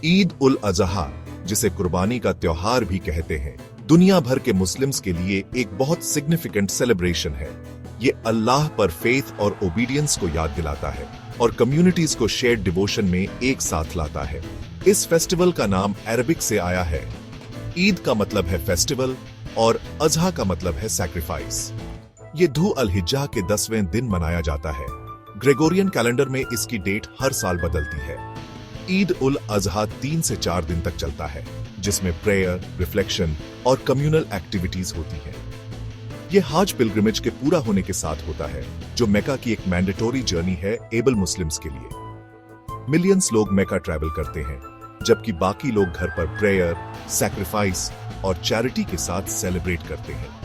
ईद उल अजहा, जिसे कुर्बानी का त्योहार भी कहते हैं, दुनिया भर के मुस्लिम्स के लिए एक बहुत सिग्निफिकेंट सेलिब्रेशन है। ये अल्लाह पर फेथ और ओबीडियंस को याद दिलाता है और कम्युनिटीज को शेयर्ड डिवोशन में एक साथ लाता है। इस फेस्टिवल का नाम अरबिक से आया है। ईद का मतलब है फेस्टिवल और अजहा का मतलब है सैक्रिफाइस। ये धू अल हिज्जा के 10वें दिन मनाया जाता है। ग्रेगोरियन कैलेंडर में इसकी डेट हर साल बदलती है। ईद उल अजहा 3 से 4 दिन तक चलता है, जिसमें प्रेयर, रिफ्लेक्शन और कम्युनल एक्टिविटीज होती हैं। ये हज पिलग्रिमेज के पूरा होने के साथ होता है, जो मेका की एक मैंडेटोरी जर्नी है एबल मुस्लिम्स के लिए। मिलियंस लोग मेका ट्रैवल करते हैं, जबकि बाकी लोग घर पर प्रेयर, सैक्रिफाइस और चैरिटी के साथ सेलिब्रेट करते हैं।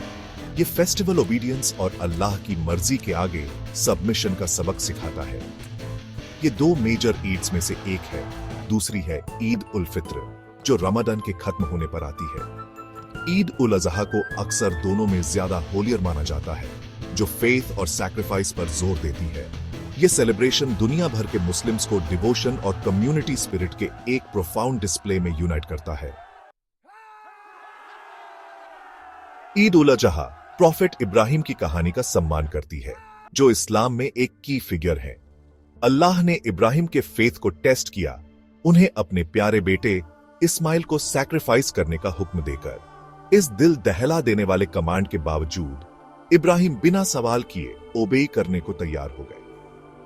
ये फेस्टिवल ओबीडियंस और अल्लाह की मर्जी के आगे सबमिशन का सबक सिखाता है। ये 2 मेजर ईड्स में से एक है। दूसरी है ईद उल फित्र, जो रमजान के खत्म होने पर आती है। ईद उल अजहा को अक्सर दोनों में ज्यादा होलियर माना जाता है, जो फेथ और सैक्रिफाइस पर जोर देती है। ये सेलिब्रेशन दुनिया भर के मुस्लिम्स को डिवोशन और कम्युनिटी स्पिरिट के एक प्रोफाउंड डिस्प्ले में यूनाइट करता है। ईद उल अजहा प्रॉफेट इब्राहिम की कहानी का सम्मान करती है, जो इस्लाम में एक की फिगर है। अल्लाह ने इब्राहिम के फेथ को टेस्ट किया, उन्हें अपने प्यारे बेटे इस्माइल को सैक्रिफाइस करने का हुक्म देकर। इस दिल दहला देने वाले कमांड के बावजूद इब्राहिम बिना सवाल किए ओबे करने को तैयार हो गए।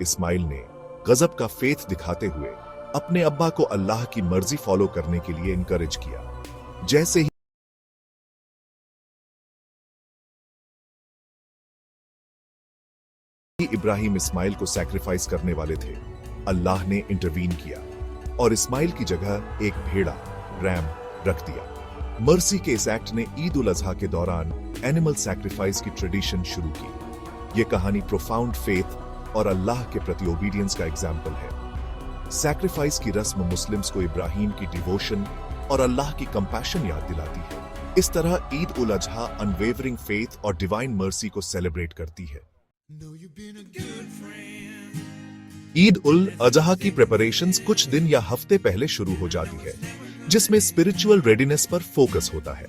इस्माइल ने गजब का फेथ दिखाते हुए अपने अब्बा को अल्लाह की मर्जी फॉलो करने के लिए इनकरेज किया। जैसे ही इब्राहिम इस्माइल को सैक्रिफाइस करने वाले थे, अल्लाह ने इंटरवीन किया और इस्माइल की जगह एक भेड़ा, रैम, रख दिया। मर्सी के इस एक्ट ने ईद उल अजहा के दौरान एनिमल सैक्रिफाइस की ट्रेडिशन शुरू की। यह कहानी प्रोफाउंड फेथ और अल्लाह के प्रति ओबीडियंस का एग्जाम्पल है। सैक्रिफाइस की रस्म मुस्लिम्स को इब्राहिम की डिवोशन और अल्लाह की कंपैशन याद दिलाती है। इस तरह ईद उल अजहा अनवेवरिंग फेथ और डिवाइन मर्सी को सेलिब्रेट करती है। ईद उल अजहा की प्रिपरेशंस कुछ दिन या हफ्ते पहले शुरू हो जाती है, जिसमें स्पिरिचुअल रेडीनेस पर फोकस होता है।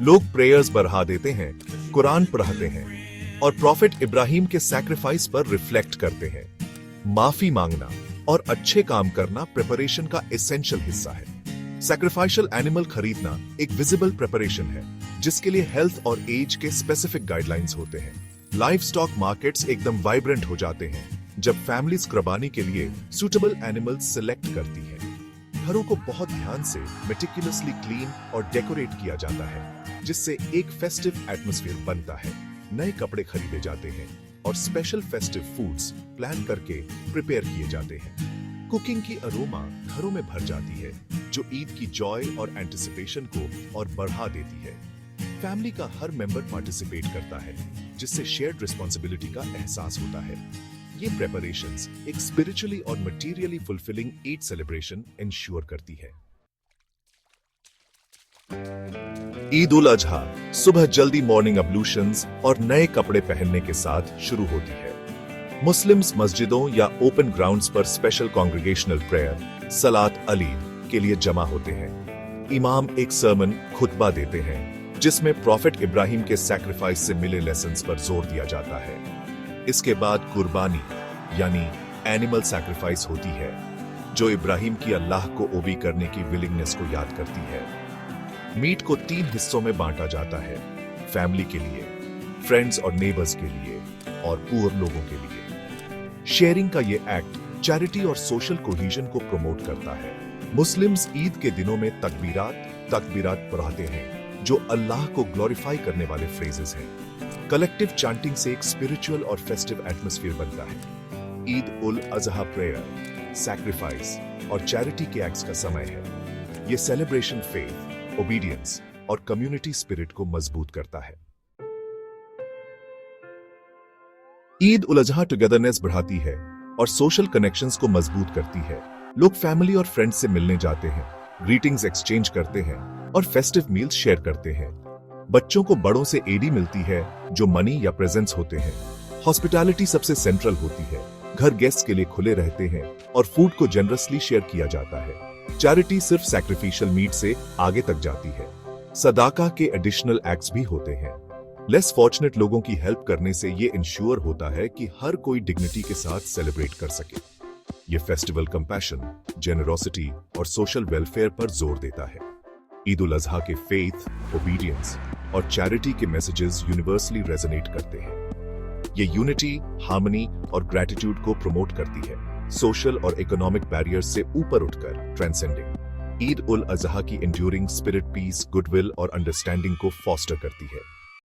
लोग प्रेयर्स बढ़ा देते हैं, कुरान पढ़ते हैं और प्रॉफेट इब्राहिम के सैक्रिफाइस पर रिफ्लेक्ट करते हैं। माफी मांगना और अच्छे काम करना प्रिपरेशन का एसेंशियल हिस्सा है। सैक्रिफाइशियल एनिमल खरीदना एक विजिबल प्रिपरेशन है, जिसके लिए हेल्थ और एज के स्पेसिफिक गाइडलाइंस होते हैं। लाइव स्टॉक मार्केट्स एकदम वाइब्रेंट हो जाते हैं जब फैमिलीज कुर्बानी के लिए सूटेबल एनिमल्स सिलेक्ट करती हैं। घरों को बहुत ध्यान से मेटिकुलसली क्लीन और डेकोरेट किया जाता है, जिससे एक फेस्टिव एटमॉस्फेयर बनता है। नए कपड़े खरीदे जाते हैं और स्पेशल फेस्टिव फूड्स प्लान करके प्रिपेयर किए जाते हैं। कुकिंग की अरोमा घरों में भर जाती है, जो ईद की जॉय और एंटिसिपेशन को और बढ़ा देती है। फैमिली का हर मेंबर पार्टिसिपेट करता है, जिससे शेयर्ड रिस्पॉन्सिबिलिटी का एहसास होता है। ये प्रेपरेशंस एक स्पिरिचुअली और materially fulfilling Eid celebration ensure करती है। ईद उल अजहा सुबह जल्दी मॉर्निंग अब्लूशंस और नए कपड़े पहनने के साथ शुरू होती है। मुस्लिम्स मस्जिदों या ओपन ग्राउंड्स पर स्पेशल कॉन्ग्रेगेशनल प्रेयर, सलात अलीद के लिए जमा होते हैं। इमाम एक सर्मन खुतबा देते हैं, जिसमें प्रॉफेट इब्राहिम के सैक्रिफाइस से मिले लेसन्स पर जोर दिया जाता है। इसके बाद कुर्बानी यानी एनिमल सैक्रिफाइस होती है, जो इब्राहिम की अल्लाह को ओबी करने की विलिंगनेस को याद करती है। मीट को 3 हिस्सों में बांटा जाता है, फैमिली के लिए, फ्रेंड्स और नेबर्स के लिए और पुअर लोगों के लिए। शेयरिंग का ये एक्ट चैरिटी और सोशल कोहीजन को प्रमोट करता है। मुस्लिम्स ईद के दिनों में तकबीरात पढ़ाते हैं, जो अल्लाह को ग्लोरीफाई करने वाले फ्रेजेस हैं। कलेक्टिव चांटिंग से एक स्पिरिचुअल और फेस्टिव एटमॉस्फेयर बनता है। ईद उल अजहा प्रेयर, सैक्रिफाइस और चैरिटी के एक्ट्स का समय है। ये सेलिब्रेशन फेथ, ओबीडियंस और कम्युनिटी स्पिरिट को मजबूत करता है। ईद उल अजहा टुगेदरनेस बढ़ाती है और सोशल कनेक्शंस को मजबूत करती है। लोग फैमिली और फ्रेंड्स से मिलने जाते हैं, ग्रीटिंग्स एक्सचेंज करते हैं और फेस्टिव मील्स शेयर करते हैं। बच्चों को बड़ों से एडी मिलती है, जो मनी या प्रेजेंट्स होते हैं। हॉस्पिटैलिटी सबसे सेंट्रल होती है। घर गेस्ट के लिए खुले रहते हैं और फूड को जनरसली शेयर किया जाता है। चैरिटी सिर्फ सैक्रिफिशियल मीट से आगे तक जाती है। सदाका के एडिशनल एक्ट्स भी होते हैं। लेस फॉर्चुनेट लोगों की हेल्प करने से ये इंश्योर होता है कि हर कोई डिग्निटी के साथ सेलिब्रेट कर सके। ये फेस्टिवल कंपैशन, जेनरोसिटी और सोशल वेलफेयर पर जोर देता है। ईद उल अजहा के फेथ, ओबीडियंस और चैरिटी के मैसेजेस यूनिवर्सली रेजोनेट करते हैं। ये यूनिटी, हार्मनी और ग्रेटिट्यूड को प्रमोट करती है, सोशल और इकोनॉमिक बैरियर्स से ऊपर उठकर ट्रांसेंडिंग। ईद उल अजहा की एंड्यूरिंग स्पिरिट पीस, गुडविल और अंडरस्टैंडिंग को फॉस्टर करती है।